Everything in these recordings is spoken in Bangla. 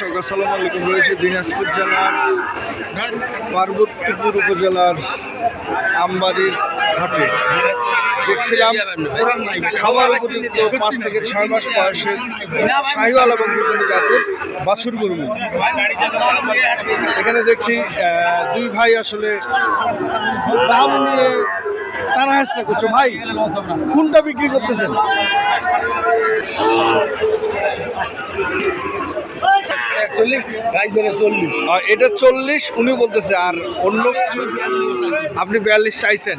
দর্শক আসসালামু আলাইকুম। রয়েছে দিনাজপুর জেলার পার্বতীপুর উপজেলার আমবাড়ির ঘাটে। দেখছিলাম খাবার উপযুক্ত 5 থেকে 6 মাস বয়সের শাহিওয়াল এবং বিভিন্ন জাতের বাছুর গরু। এখানে দেখছি দুই ভাই আসলে দাম নিয়ে টানা হেঁচড়া করছো। ভাই কোনটা বিক্রি করতেছেন? এটা 40 উনি বলতেছে, আর অন্য আপনি 42 চাইছেন।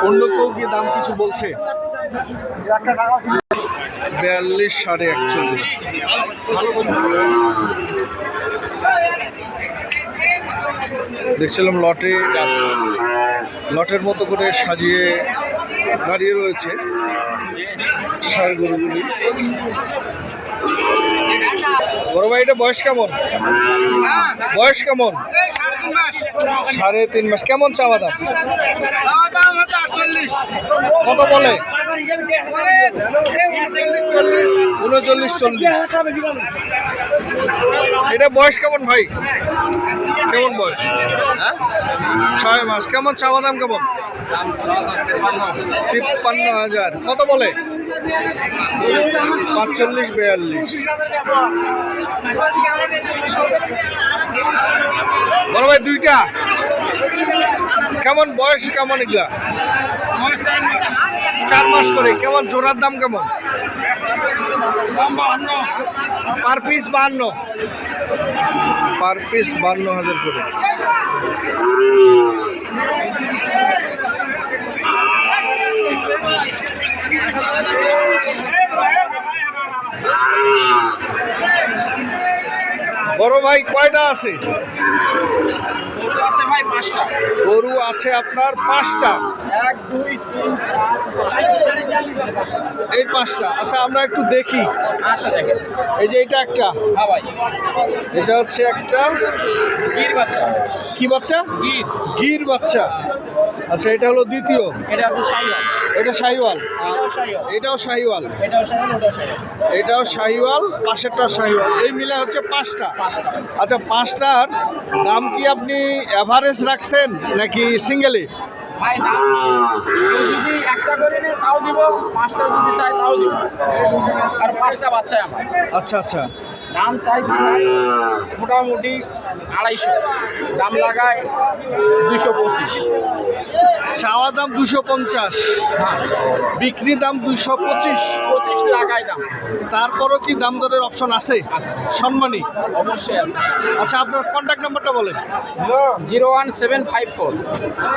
অন্য কেউ কি দাম কিছু বলছে? 42 সাড়ে 41। দেখছিলাম লটের মতো করে সাজিয়ে দাঁড়িয়ে রয়েছে ষাঁড় গরুগুলি। বড় ভাই, এটা বয়স কেমন? বয়স কেমন? 3.5 মাস। কেমন চাওয়া দাম? কত বলে? 39-40। এটা বয়স কেমন ভাই? কেমন বয়স? 6 মাস। কেমন চাওয়া দাম? কেমন? 53,000। কত বলে? 45-42। বড় ভাই, দুইটা কেমন বয়স? কেমন এগুলা? 4 মাস করে। কেমন জোড়ার দাম? কেমন পার পিস? 52। পার পিস 52,000 করে। বড় ভাই, কয়টা আছে? গরু আছে আপনার 5টা। 1 2 3 4 এই 5টা। আচ্ছা, আমরা একটু দেখি। আচ্ছা, দেখেন। এই যে এটা একটা। হ্যাঁ ভাই, এটা হচ্ছে একটা গির বাচ্চা। কি বাচ্চা? গির বাচ্চা। আচ্ছা, এটা হলো দ্বিতীয়। এটা হচ্ছে শাহিওয়াল। এটা শাহিওয়াল। এটাও শাহিওয়াল। এটাও শাহিওয়াল। পাশেরটা শাহিওয়াল। এই মিলে হচ্ছে 5টা। আচ্ছা, 5টার দাম কি আপনি এভারেজ রাখছেন নাকি সিঙ্গেলে? ভাই, দাম যদি একটা করে নেয় তাও দিব, 5টা যদি চাই তাও দিব। আর 5টা বাচ্চাই আমার। আচ্ছা আচ্ছা। দাম চাইছি মোটামুটি 250। দাম লাগায় 225। চাওয়া দাম 250। বিক্রি দাম 225 লাগাই দাম। তারপরও কি দাম দরের অপশন আছে? সম্মানী অবশ্যই আছে। আচ্ছা, আপনার কন্ট্যাক্ট নাম্বারটা বলেন। 01754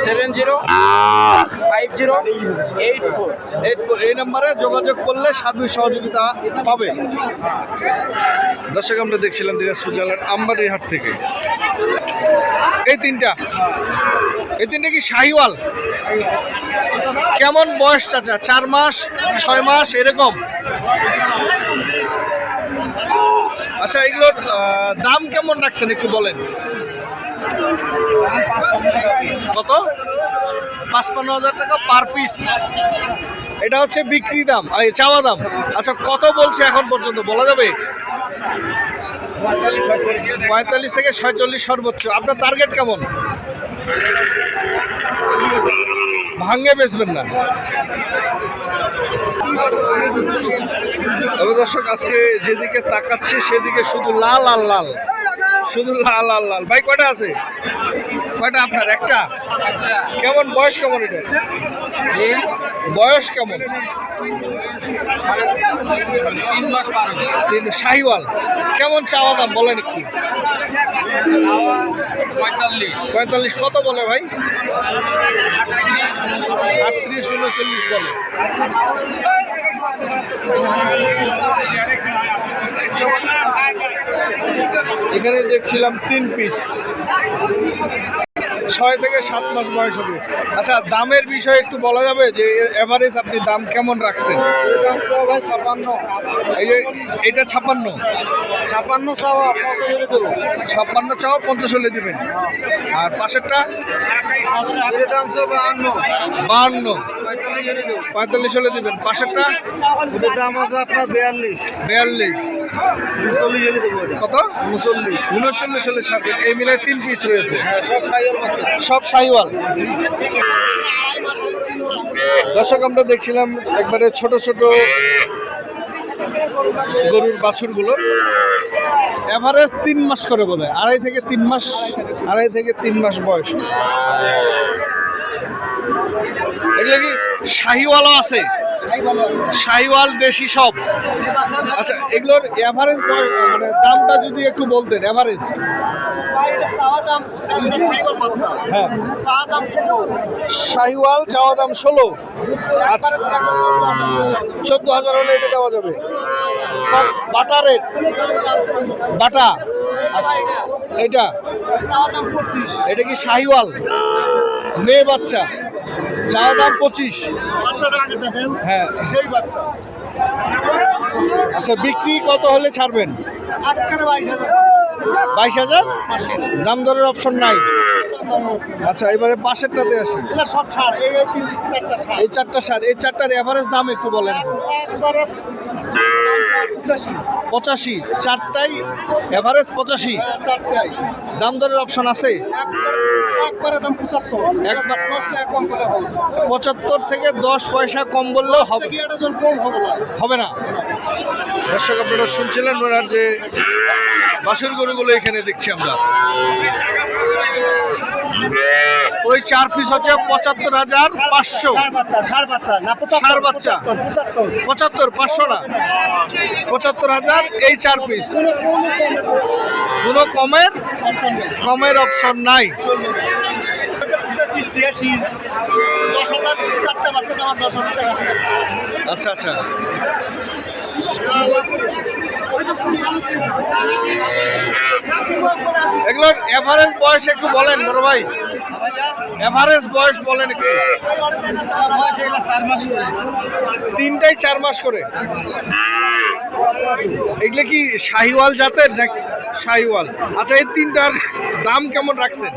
705084। এই নাম্বারে যোগাযোগ করলে সার্বিক সহযোগিতা পাবে। দর্শক, আমরা দেখছিলাম দিনাজপুর জেলার আমবাড়ির হাট থেকে এই তিনটা কি শাহিওয়াল? কেমন বয়স চাচা? 4 মাস 6 মাস এরকম? আচ্ছা, এগুলোর দাম কেমন রাখছেন একটু বলেন। কত? 55,000 টাকা পার পিস। এটা হচ্ছে বিক্রি দাম, চাওয়া দাম। আচ্ছা, কত বলছে এখন পর্যন্ত বলা যাবে? 45 থেকে 46 সর্বোচ্চ। আপনার টার্গেট কেমন? ভাঙ্গে বেচবেন না? তবে দর্শক, আজকে যেদিকে তাকাচ্ছি সেদিকে শুধু লাল আর লাল, শুধু লাল আর লাল। ভাই, কয়টা আছে? কয়টা আপনার? একটা। কেমন বয়স? কেমন এটা বয়স? কেমন? 3 শাহিওয়াল। কেমন চাওয়া দাম বলেন একটু? 45। কত বলে ভাই? 38-39 বলে। এখানে দেখছিলাম 3 পিস, 6 থেকে 7 মাস বয়স হবে। আচ্ছা, দামের বিষয়ে একটু বলা যাবে যে এভারেজ আপনি দাম কেমন রাখছেন? দাম ভাই 56। এই যে এটা 56 চাওয়া 50 দেবো। 56 চাওয়া 50 হলে দিবেন। আর পাশেরটা দাম 52 45 হলে দিবেন। পাশেরটা দাম আছে আপনার 42। কত? 39 হলে ছাড়বেন। এই মিলায় 3 পিস রয়েছে, সব শাহিওয়াল। দর্শক আমরা দেখছিলাম একবারে ছোট ছোট গরুর বাছুরগুলো, এভারেজ 3 মাস করে বোধ হয়, 2.5 থেকে 3 মাস বয়স। এগুলো কি শাহিওয়ালও আছে? শাহিওয়াল দেশি সব। আচ্ছা, এগুলোর এভারেজ মানে দামটা যদি একটু বলতেন। এভারেজ হ্যাঁ, শাহিওয়াল চাওয়া দাম 16, 14,000 হলে এটা দেওয়া যাবে। বাটা রেট, বাটা এটা এটা কি শাহিওয়াল মেয়ে বাচ্চা? চাওয়া দাম 25। হ্যাঁ, সেই বাচ্চা। আচ্ছা, বিক্রি কত হলে ছাড়বেন? 22,000। দাম দরের অপশন নাই। আচ্ছা, এবারে পাশেরটাতে আসি। এই 4টা সার, এই 4টার এভারেজ দাম একটু বলেন। 85, 4টাই এভারেজ 85। দাম দরের অপশন আছে? 75 থেকে 10 পয়সা কম বললেও হবে না। দর্শক আপনারা শুনছিলেন ওনার যে বাছুর গরুগুলো এখানে দেখছি আমরা, ওই 4 পিস হচ্ছে 75,500। সার বাচ্চা 75, 500 না, 75,000 এই 4 পিস। কোনো কমের অপশন নাই। আচ্ছা আচ্ছা, এগুলোর এভারেজ বয়স একটু বলেন বড় ভাই, এভারেজ বয়স বলেন একটু। 3টাই 4 মাস করে। এগুলো কি শাহিওয়াল জাতের নাকি? শাহিওয়াল। আচ্ছা, এই 3টার দাম কেমন রাখছেন?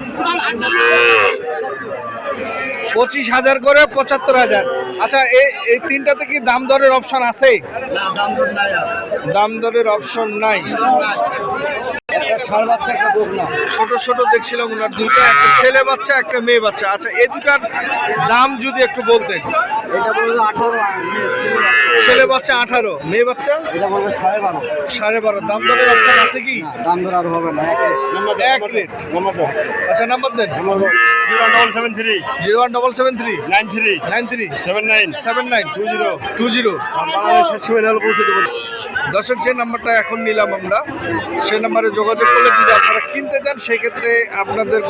25,000 করে, 75,000। আচ্ছা, এই 3টাতে কি দাম দরের অপশন আছে? দাম দরের অপশন নাই। ছোট ছোট দেখছিলাম ওনার দুইটা, একটা ছেলে বাচ্চা একটা মেয়ে বাচ্চা। আচ্ছা, এই দুটার দাম যদি একটু বলতেন। ছেলে বাচ্চা 18, মেয়ে বাচ্চা 12.5। দাম দরের অপশন আছে কি? দাম দর আর হবে না, এক রেট। আচ্ছা, নাম্বার দেন। 0173 93 79 79 20। দর্শক, যে নাম্বারটা এখন নিলাম আমরা, সেই নাম্বারে যোগাযোগ করলে যদি আপনারা কিনতে চান, সেক্ষেত্রে আপনাদের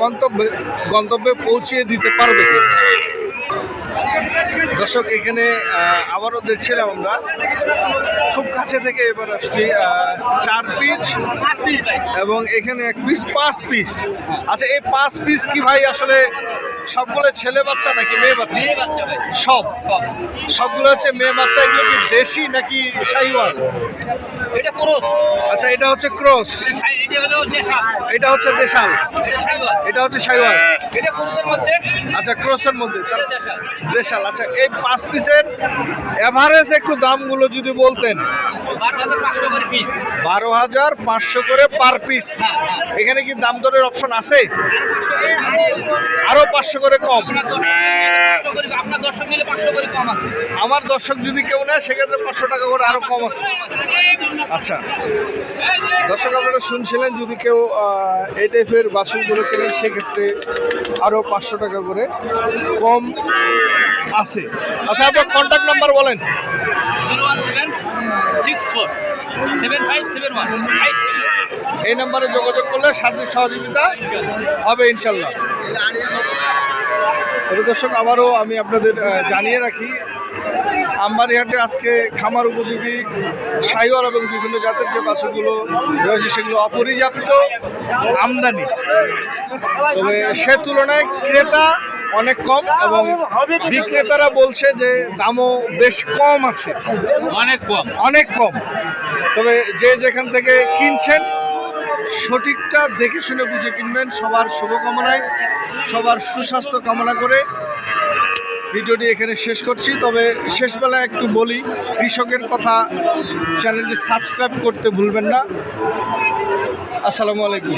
গন্তব্যে পৌঁছিয়ে দিতে পারবে। দর্শক, এখানে আবারও দেখছিলাম আমরা খুব কাছে থেকে, এবার আসছি 4 পিস এবং এখানে 1 পিস, 5 পিস। আচ্ছা, এই 5 পিস কি ভাই আসলে সবগুলো ছেলে বাচ্চা নাকি মেয়ে বাচ্চা? সবগুলো হচ্ছে মেয়ে বাচ্চা। এগুলো কি দেশি নাকি শাহিওয়াল? আচ্ছা, এটা হচ্ছে ক্রস, এটা হচ্ছে দেশাল, এটা হচ্ছে শাহিওয়াল। আচ্ছা, ক্রসের মধ্যে দেশাল। আচ্ছা, এই 5 পিসের এভারেজ একটু দামগুলো যদি বলতেন। 12,500 করে পার পিস। এখানে কি দাম দরের অপশন আছে? আরো 500 করে কম। আমার দর্শক যদি কেউ নেয়, সেক্ষেত্রে 500 টাকা করে আরো কম আছে। আচ্ছা, দর্শক আপনারা শুনছিলেন, যদি কেউ এই টাইপের বাছুরগুলো কেনেন, সেক্ষেত্রে আরো 500 টাকা করে কম আছে। আচ্ছা, আপনার কন্ট্যাক্ট নাম্বার বলেন। 017647571। এই নাম্বারে যোগাযোগ করলে সার্বিক সহযোগিতা হবে ইনশাল্লাহ। তবে দর্শক, আবারও আমি আপনাদের জানিয়ে রাখি, আমবাড়িহাটে আজকে খামার উপযোগী শাহিওয়াল এবং বিভিন্ন জাতের যে বাছুরগুলো রয়েছে, সেগুলো অপর্যাপ্ত আমদানি। তবে সে তুলনায় ক্রেতা অনেক কম এবং বিক্রেতারা বলছে যে দামও বেশ কম আছে, অনেক কম। তবে যে যেখান থেকে কিনছেন, সঠিকটা দেখে শুনে বুঝে কিনবেন। সবার শুভকামনায়, সবার সুস্বাস্থ্য কামনা করে ভিডিওটি এখানে শেষ করছি। তবে শেষবেলায় একটু বলি, কৃষকের কথা চ্যানেলটি সাবস্ক্রাইব করতে ভুলবেন না। আসসালামু আলাইকুম।